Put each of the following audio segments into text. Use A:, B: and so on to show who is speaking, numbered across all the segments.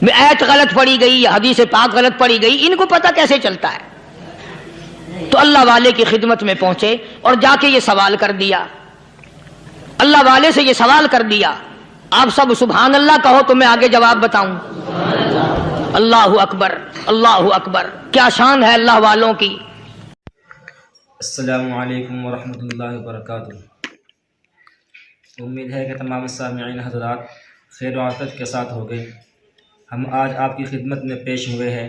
A: آیت غلط پڑھی گئی یا حدیث پاک غلط پڑھی گئی، ان کو پتہ کیسے چلتا ہے؟ تو اللہ والے کی خدمت میں پہنچے اور جا کے یہ سوال کر دیا، اللہ والے سے یہ سوال کر دیا۔ آپ سب سبحان اللہ کہو تو میں آگے جواب بتاؤں۔ اللہ اکبر، اللہ اکبر، کیا شان ہے اللہ والوں کی۔
B: السلام علیکم ورحمۃ اللہ وبرکاتہ۔ امید ہے کہ تمام سامعین حضرات خیر و عافیت کے ساتھ ہو گئے۔ ہم آج آپ کی خدمت میں پیش ہوئے ہیں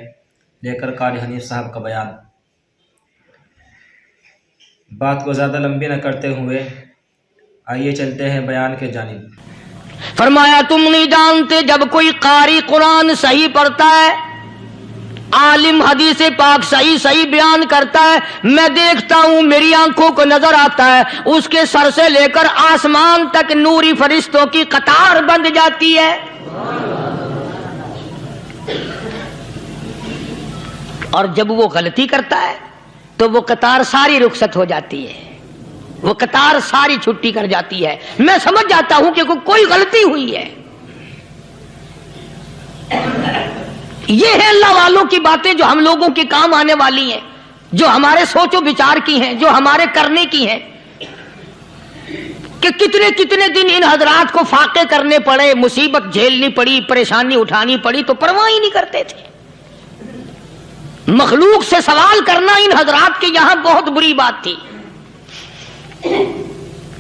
B: لے کر قاری حنیف صاحب کا بیان۔ بات کو زیادہ لمبی نہ کرتے ہوئے آئیے چلتے ہیں بیان کے جانب۔
A: فرمایا تم نہیں جانتے جب کوئی قاری قرآن صحیح پڑھتا ہے، عالم حدیث پاک صحیح بیان کرتا ہے، میں دیکھتا ہوں، میری آنکھوں کو نظر آتا ہے، اس کے سر سے لے کر آسمان تک نوری فرشتوں کی قطار بند جاتی ہے۔ اور جب وہ غلطی کرتا ہے تو وہ قطار ساری رخصت ہو جاتی ہے، وہ قطار ساری چھٹی کر جاتی ہے۔ میں سمجھ جاتا ہوں کہ کوئی غلطی ہوئی ہے۔ یہ ہے اللہ والوں کی باتیں جو ہم لوگوں کے کام آنے والی ہیں، جو ہمارے سوچ و بچار کی ہیں، جو ہمارے کرنے کی ہیں، کہ کتنے کتنے دن ان حضرات کو فاقے کرنے پڑے، مصیبت جھیلنی پڑی، پریشانی اٹھانی پڑی تو پرواہ ہی نہیں کرتے تھے۔ مخلوق سے سوال کرنا ان حضرات کے یہاں بہت بری بات تھی۔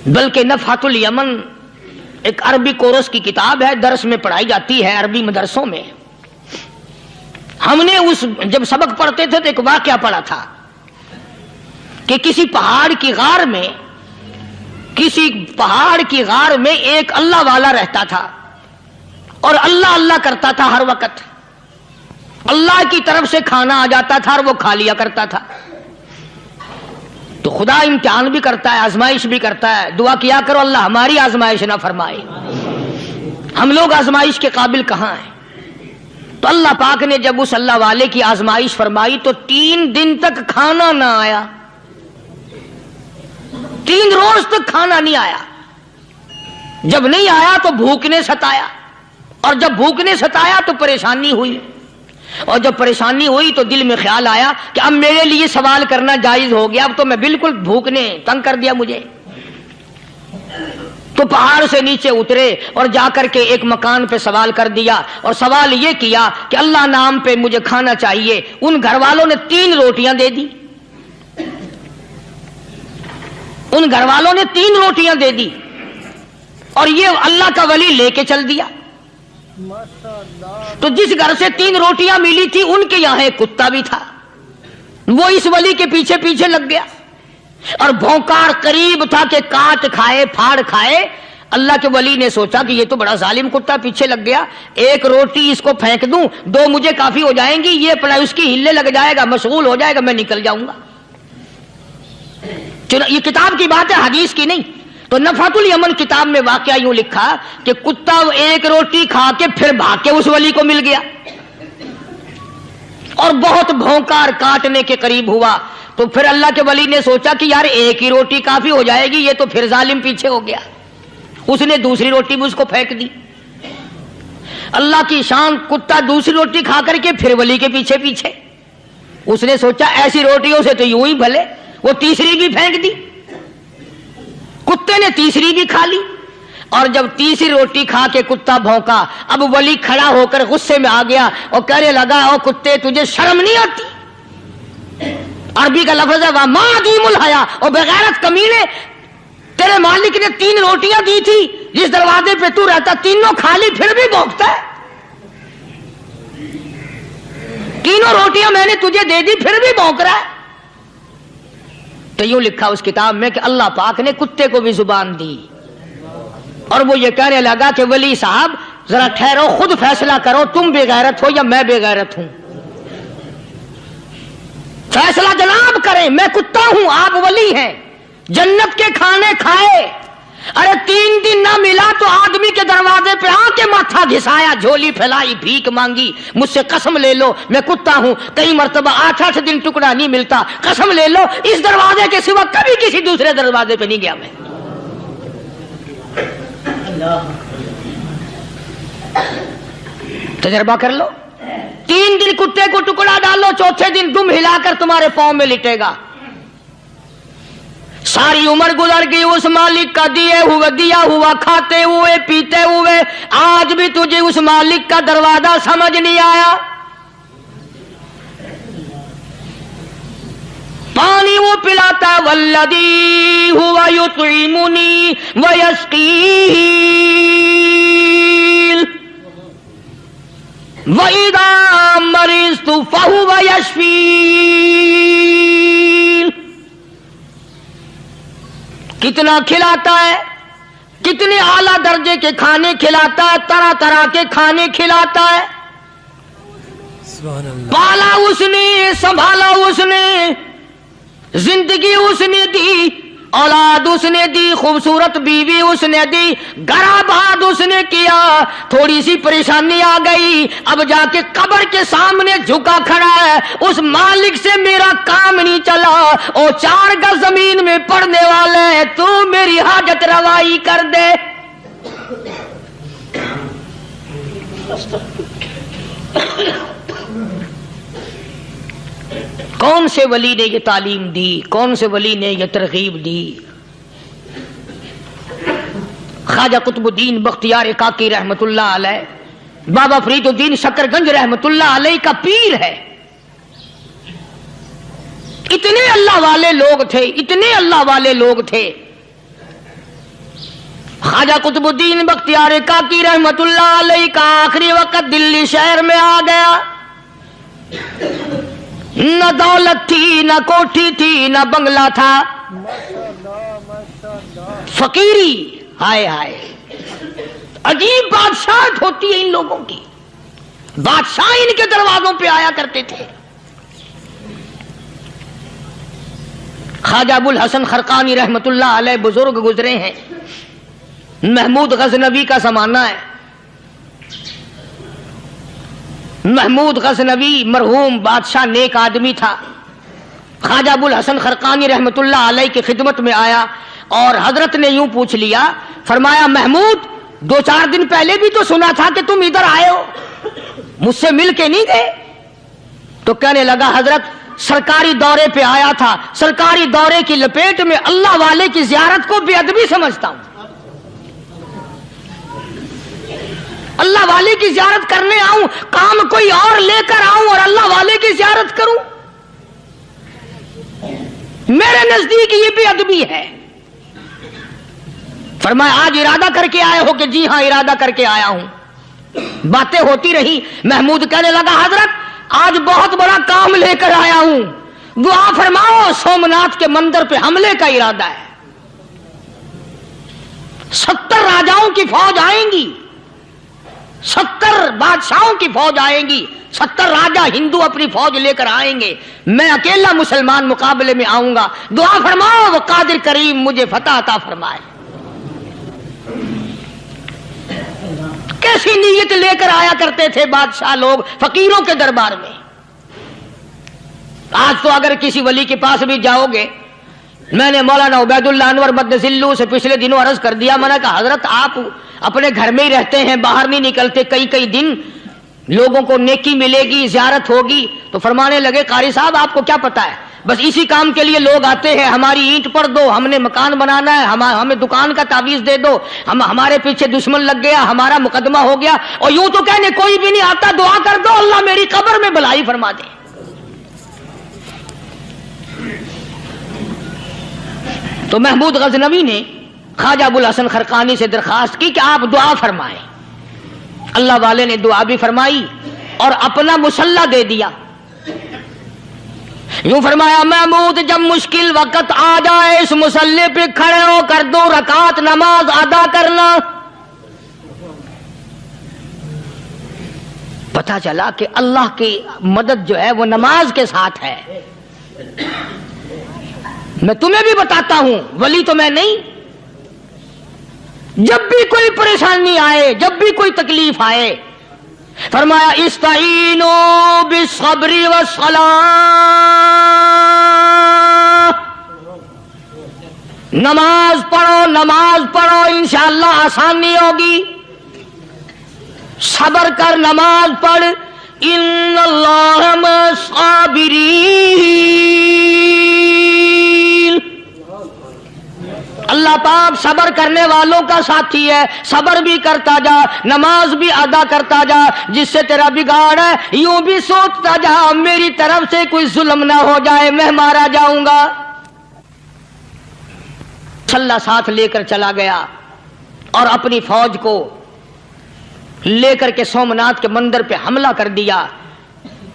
A: بلکہ نفحۃ الیمن ایک عربی کورس کی کتاب ہے، درس میں پڑھائی جاتی ہے عربی مدرسوں میں۔ ہم نے جب سبق پڑھتے تھے تو ایک واقعہ پڑھا تھا کہ کسی پہاڑ کی غار میں ایک اللہ والا رہتا تھا اور اللہ اللہ کرتا تھا ہر وقت۔ اللہ کی طرف سے کھانا آ جاتا تھا اور وہ کھا لیا کرتا تھا۔ تو خدا امتحان بھی کرتا ہے، آزمائش بھی کرتا ہے۔ دعا کیا کرو اللہ ہماری آزمائش نہ فرمائے۔ ہم لوگ آزمائش کے قابل کہاں ہیں؟ تو اللہ پاک نے جب اس اللہ والے کی آزمائش فرمائی تو 3 دن تک کھانا نہ آیا، 3 روز تک کھانا نہیں آیا۔ جب نہیں آیا تو بھوک نے ستایا، اور جب بھوک نے ستایا تو پریشانی ہوئی، اور جب پریشانی ہوئی تو دل میں خیال آیا کہ اب میرے لیے سوال کرنا جائز ہو گیا، اب تو میں بالکل بھوک نے تنگ کر دیا مجھے۔ تو پہاڑ سے نیچے اترے اور جا کر کے ایک مکان پہ سوال کر دیا، اور سوال یہ کیا کہ اللہ نام پہ مجھے کھانا چاہیے۔ ان گھر والوں نے 3 روٹیاں دے دی، ان گھر والوں نے 3 روٹیاں دے دی، اور یہ اللہ کا ولی لے کے چل دیا۔ تو جس گھر سے 3 روٹیاں ملی تھی ان کے یہاں ایک کتا بھی تھا، وہ اس ولی کے پیچھے پیچھے لگ گیا اور بھونکار قریب تھا کہ کاٹ کھائے پھاڑ کھائے۔ اللہ کے ولی نے سوچا کہ یہ تو بڑا ظالم کتا پیچھے لگ گیا، 1 روٹی اس کو پھینک دوں، 2 مجھے کافی ہو جائیں گی، یہ پڑا اس کی ہلے لگ جائے گا، مشغول ہو جائے گا، میں نکل جاؤں گا۔ یہ کتاب کی بات ہے، حدیث کی نہیں۔ تو نفحۃ الیمن کتاب میں واقعہ یوں لکھا کہ کتا 1 روٹی کھا کے پھر بھاگ کے اس ولی کو مل گیا اور بہت بھونکار کاٹنے کے قریب ہوا۔ تو پھر اللہ کے ولی نے سوچا کہ یار 1 ہی روٹی کافی ہو جائے گی، یہ تو پھر ظالم پیچھے ہو گیا۔ اس نے دوسری روٹی بھی اس کو پھینک دی۔ اللہ کی شان، کتا دوسری روٹی کھا کر کے پھر ولی کے پیچھے پیچھے۔ اس نے سوچا ایسی روٹیوں سے تو یوں ہی بھلے، وہ تیسری بھی پھینک دی۔ کتے نے تیسری بھی کھا لی، اور جب تیسری روٹی کھا کے کتا بھونکا، اب ولی کھڑا ہو کر غصے میں آ گیا اور کہنے لگا او کتے تجھے شرم نہیں آتی؟ عربی کا لفظ ہے وَمَا عَدِيمُ الْحَيَا، اور بغیرت کمینے، تیرے مالک نے 3 روٹیاں دی تھی، جس دروازے پہ تو رہتا تینوں کھا لی پھر بھی بھونکتا ہے۔ 3 روٹیاں میں نے تجھے دے دی پھر بھی بھونک رہا ہے۔ تو یوں لکھا اس کتاب میں کہ اللہ پاک نے کتے کو بھی زبان دی، اور وہ یہ کہنے لگا کہ ولی صاحب ذرا ٹھہرو، خود فیصلہ کرو، تم بے غیرت ہو یا میں بے غیرت ہوں؟ فیصلہ جناب کریں، میں کتا ہوں، آپ ولی ہیں، جنت کے کھانے کھائے، ارے 3 دن نہ ملا تو آدمی کے دروازے پہ آ کے ماتھا گھسایا، جھولی پھیلائی، بھیک مانگی، مجھ سے قسم لے لو میں کتا ہوں، کئی مرتبہ 8 دن ٹکڑا نہیں ملتا، قسم لے لو اس دروازے کے سوا کبھی کسی دوسرے دروازے پہ نہیں گیا میں۔ तजर्बा कर लो। 3 दिन कुत्ते को टुकड़ा डालो, चौथे दिन दुम हिलाकर तुम्हारे पांव में लिटेगा। सारी उम्र गुजर गई उस मालिक का दिया हुआ खाते हुए पीते हुए, आज भी तुझे उस मालिक का दरवाजा समझ नहीं आया। पानी वो पिलाता है, वल्लदी हुवा युतइमुनी व यस्कीन व इदा मरिज़तु फहुवा यशफीन। कितना खिलाता है, कितने आला दर्जे के खाने खिलाता है, तरह तरह के खाने खिलाता है। पाला उसने, संभाला उसने, जिंदगी उसने दी, औलाद उसने दी, खूबसूरत बीवी उसने दी, गराबाद उसने किया। थोड़ी सी परेशानी आ गई, अब जाके कब्र के सामने झुका खड़ा है, उस मालिक से मेरा काम नहीं चला, और 4 गज जमीन में पड़ने वाले, तू मेरी हाजत रवाई कर दे। कौन से वली ने ये तालीम दी, कौन से वली ने ये तरगीब दी? ख्वाजा कुतुबुद्दीन बख्तियार काकी रहमतुल्लाह अलैह, बाबा फरीदुद्दीन शकरगंज रहमतुल्लाह अलैह का पीर है। इतने अल्लाह वाले लोग थे, इतने अल्लाह वाले लोग थे। ख्वाजा कुतुबुद्दीन बख्तियार काकी रहमतुल्लाह अलैह का आखिरी वक्त दिल्ली शहर में आ गया। न दौलत थी, न कोठी थी, न बंगला था, फकीरी। हाय हाय, अजीब बादशाहत होती है इन लोगों की। बादशाह इनके दरवाजों पे आया करते थे। ख्वाजा अबुल हसन खरकानी रहमतुल्लाह अलैह बुजुर्ग गुजरे हैं। महमूद गजनवी का जमाना है। महमूद गजनवी मरहूम बादशाह नेक आदमी था। ख्वाजा अबुल हसन खरकानी रहमतुल्लाह अलैह की खिदमत में आया और हजरत ने यूं पूछ लिया, फरमाया महमूद 2-4 दिन पहले भी तो सुना था कि तुम इधर आए हो, मुझसे मिल के नहीं गए? तो कहने लगा हजरत सरकारी दौरे पे आया था, सरकारी दौरे की लपेट में अल्लाह वाले की जियारत को बेअदबी समझता हूं। अल्लाह वाले की जियारत करने आऊं, काम कोई और लेकर आऊं और अल्लाह वाले की जियारत करूं, मेरे नजदीक ये बेअदबी है। फरमाया आज इरादा करके आए हो? कि जी हां इरादा करके आया हूं। बातें होती रही। महमूद कहने लगा हजरत आज बहुत बड़ा काम लेकर आया हूं, दुआ फरमाओ, सोमनाथ के मंदिर पे हमले का इरादा है। 70 राजाओं की फौज आएंगी, 70 बादशाहों की फौज आएंगी, 70 राजा हिंदू अपनी फौज लेकर आएंगे, मैं अकेला मुसलमान मुकाबले में आऊंगा, दुआ फरमाओ वो कादिर करीम मुझे फतह अता फरमाए। कैसी नीयत लेकर आया करते थे बादशाह लोग फकीरों के दरबार में। आज तो अगर किसी वली के पास भी जाओगे, मैंने मौलाना उबैदुल्लाह अनवर मद्दसिल्लू से पिछले दिनों अर्ज कर दिया, मैंने कहा हजरत आप अपने घर में ही रहते हैं, बाहर नहीं निकलते, कई दिन लोगों को नेकी मिलेगी, जियारत होगी। तो फरमाने लगे कारी साहब आपको क्या पता है, बस इसी काम के लिए लोग आते हैं, हमारी ईंट पर दो, हमने मकान बनाना है, हमें दुकान का तावीज दे दो, हमारे पीछे दुश्मन लग गया, हमारा मुकदमा हो गया, और यूं तो कहने कोई भी नहीं आता, दुआ कर दो अल्लाह मेरी कब्र में भलाई फरमा दे। तो महमूद गजनवी ने ख्वाजा अबुल हसन खरकानी से दरखास्त की कि आप दुआ फरमाएं। अल्लाह वाले ने दुआ भी फरमाई और अपना मुसल्ला दे दिया। यूं फरमाया महमूद जब मुश्किल वक्त आ जाए इस मुसल्ले पे खड़े होकर 2 रकात नमाज अदा करना। पता चला कि अल्लाह की मदद जो है वो नमाज के साथ है। मैं तुम्हें भी बताता हूं, वली तो मैं नहीं। जब भी कोई परेशानी आए, जब भी कोई तकलीफ आए, फरमाया इस्ताईनो बिस्सब्री वस्सलाह, नमाज पढ़ो इंशाअल्लाह आसानी होगी। सबर कर, नमाज पढ़। इन्नल्लाह मस्साबिरीन, अल्लाह पाक सबर करने वालों का साथी है। सबर भी करता जा, नमाज भी अदा करता जा। जिससे तेरा बिगाड़ है, यूं भी सोचता जा मेरी तरफ से कोई जुल्म ना हो जाए, मैं मारा जाऊंगा। छल्ला साथ लेकर चला गया और अपनी फौज को लेकर के सोमनाथ के मंदिर पे हमला कर दिया।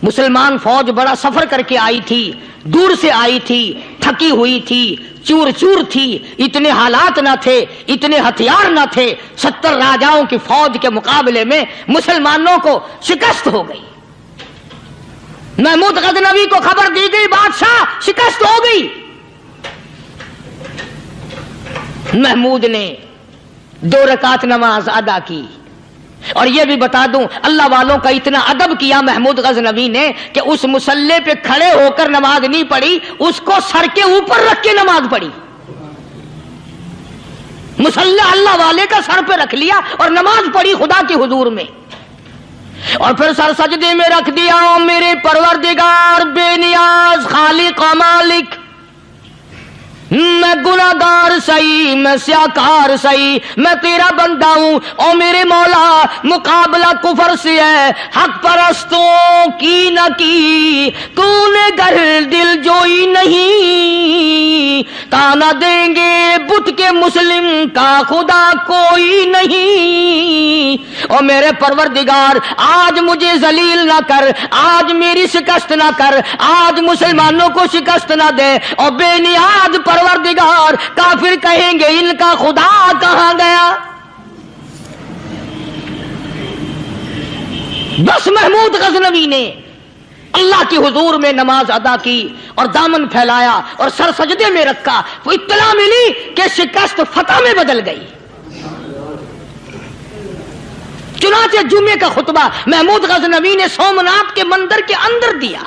A: मुसलमान फौज बड़ा सफर करके आई थी, दूर से आई थी, थकी हुई थी, चूर चूर थी। इतने हालात ना थे, इतने हथियार ना थे। 70 राजाओं की फौज के मुकाबले में मुसलमानों को शिकस्त हो गई। महमूद गजनवी को खबर दी गई, बादशाह शिकस्त हो गई। महमूद ने 2 रकात नमाज अदा की। और यह भी बता दूं, अल्लाह वालों का इतना अदब किया महमूद गजनवी ने कि उस मुसल्ले पे खड़े होकर नमाज नहीं पढ़ी, उसको सर के ऊपर रख के नमाज पढ़ी। मुसल्ला अल्लाह वाले का सर पे रख लिया और नमाज पढ़ी खुदा के हुजूर में। और फिर सर सजदे में रख दिया। ओ मेरे परवरदिगार बेनियाज खालिक व मालिक, मैं गुनाहगार सही, मैं स्याकार सही, मैं तेरा बंदा हूं। ओ मेरे मौला, मुकाबला कुफर से है, हक परस्तों की न की तूने घर दिल जोई नहीं। ताना देंगे बुत के मुस्लिम का खुदा कोई नहीं। ओ मेरे परवरदिगार, आज मुझे जलील ना कर, आज मेरी शिकस्त ना कर, आज मुसलमानों को शिकस्त ना दे। और बेनियाज परवरदिगार, काफिर कहेंगे इनका खुदा कहां गया। बस महमूद गजनवी ने अल्लाह के हुजूर में नमाज अदा की और दामन फैलाया और सर सजदे में रखा। तो इत्तला मिली कि शिकस्त फतह में बदल गई। चुनाचे जुमे का खुतबा महमूद गजनवी ने सोमनाथ के मंदिर के अंदर दिया।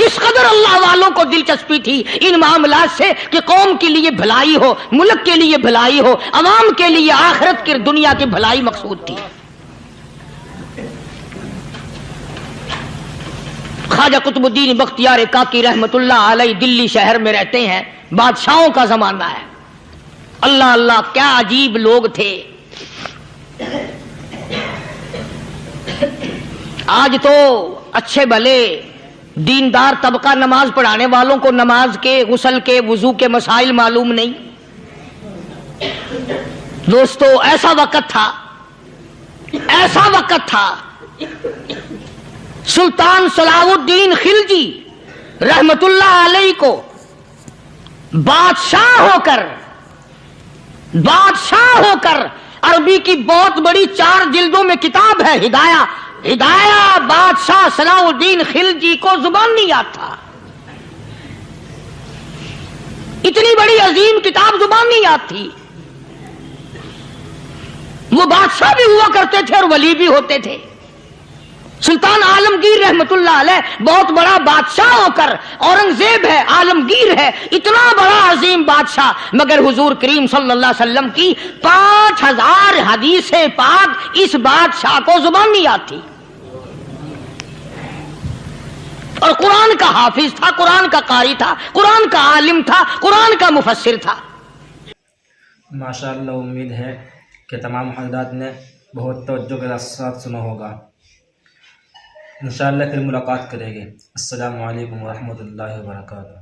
A: इस कदर अल्लाह वालों को दिलचस्पी थी इन मामलात से कि कौम के लिए भलाई हो, मुल्क के लिए भलाई हो, अवाम के लिए आखिरत की दुनिया की भलाई मकसूद थी। ख्वाजा कुतुबुद्दीन बख्तियार काकी रहमतुल्लाह अलैह दिल्ली शहर में रहते हैं। बादशाहों का जमाना है। अल्लाह अल्लाह, क्या अजीब लोग थे। आज तो अच्छे भले दीनदार तबका नमाज पढ़ाने वालों को नमाज के, गुस्ल के, वुजू के मसाइल मालूम नहीं। दोस्तों, ऐसा वक्त था सुल्तान सलाहुद्दीन खिलजी रहमतुल्लाह अलैह को बादशाह होकर अरबी की बहुत बड़ी 4 जिल्दों में किताब है हिदाया बादशाह सलाहुद्दीन खिलजी को जुबान नहीं आता। इतनी बड़ी अजीम किताब जुबान नहीं आती। वो बादशाह भी हुआ करते थे और वली भी होते थे। सुल्तान आलमगीर रहमतुल्लाह अलैह बहुत बड़ा बादशाह होकर, औरंगजेब है, आलमगीर है, इतना बड़ा अजीम बादशाह, मगर हुजूर करीम सल्लल्लाहु अलैहि वसल्लम की 5000 हदीसें पाक इस बादशाह को जुबान नहीं आती। और कुरान का हाफिज था, कुरान का कारी था, कुरान का आलिम था, कुरान का मुफस्सिर था।
B: माशाअल्लाह, उम्मीद है कि तमाम हज़रात ने बहुत तवज्जो के साथ सुना होगा। इंशाअल्लाह फिर मुलाकात करेंगे। अस्सलामु अलैकुम व रहमतुल्लाहि व बरकातुहू।